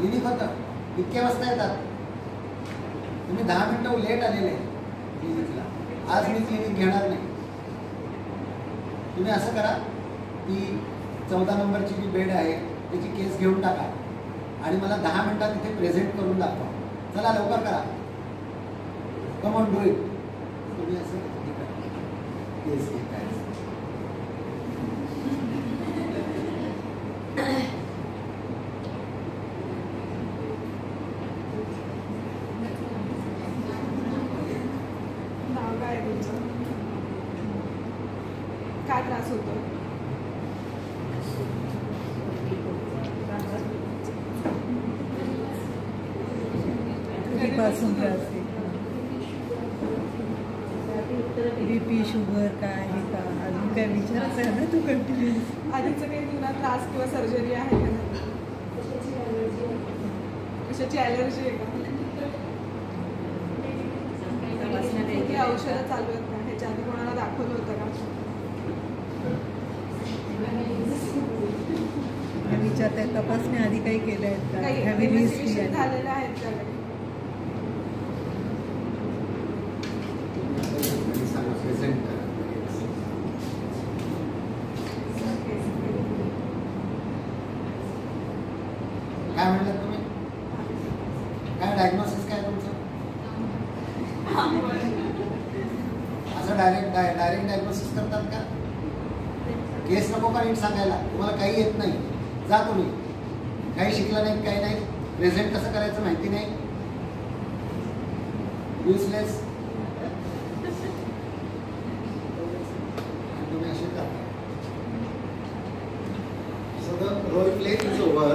Clinic होतं, इतक्या वाजता येतात. तुम्ही 10 मिनिटं लेट आलेले क्लिनिकला. आज मी क्लिनिक घेणार नाही. तुम्ही असं करा की 14 नंबरची जी बेड आहे त्याची केस घेऊन टाका आणि मला 10 मिनिटात तिथे प्रेझेंट करून दाखवा. चला लवकर करा. Come on do it. तुम्ही असं केस घेताय. काय त्रास होतो? कधीपासून त्रास आहे? बीपी शुगर काय आहे का? अजून काय विचारच आहे ना तू कंटिन्यू? आधीचं काही तुला त्रास किंवा सर्जरी आहे का? कशाची ॲलर्जी आहे का? कुठली औषधं चालू आहेत का? ह्याच्या आधी कोणाला दाखवलं होतं का? विचारताय तपासण्या आधी काही केल्या आहेत का? काही Have you इन्व्हेस्टिगेशन missed? झालेलं आहेत का? प्रेझेंट करा. काय म्हणलं तुम्ही? काय डायग्नोसिस काय तुमचं? असं डायरेक्ट डायग्नोसिस करतात का? केस नको का नीट सांगायला? तुम्हाला काही येत नाही. जा तुम्ही. काही शिकला नाही, काही नाही. प्रेझेंट कसं करायचं माहिती नाही. युजलेस. तुम्ही असे करा. So the role play is over.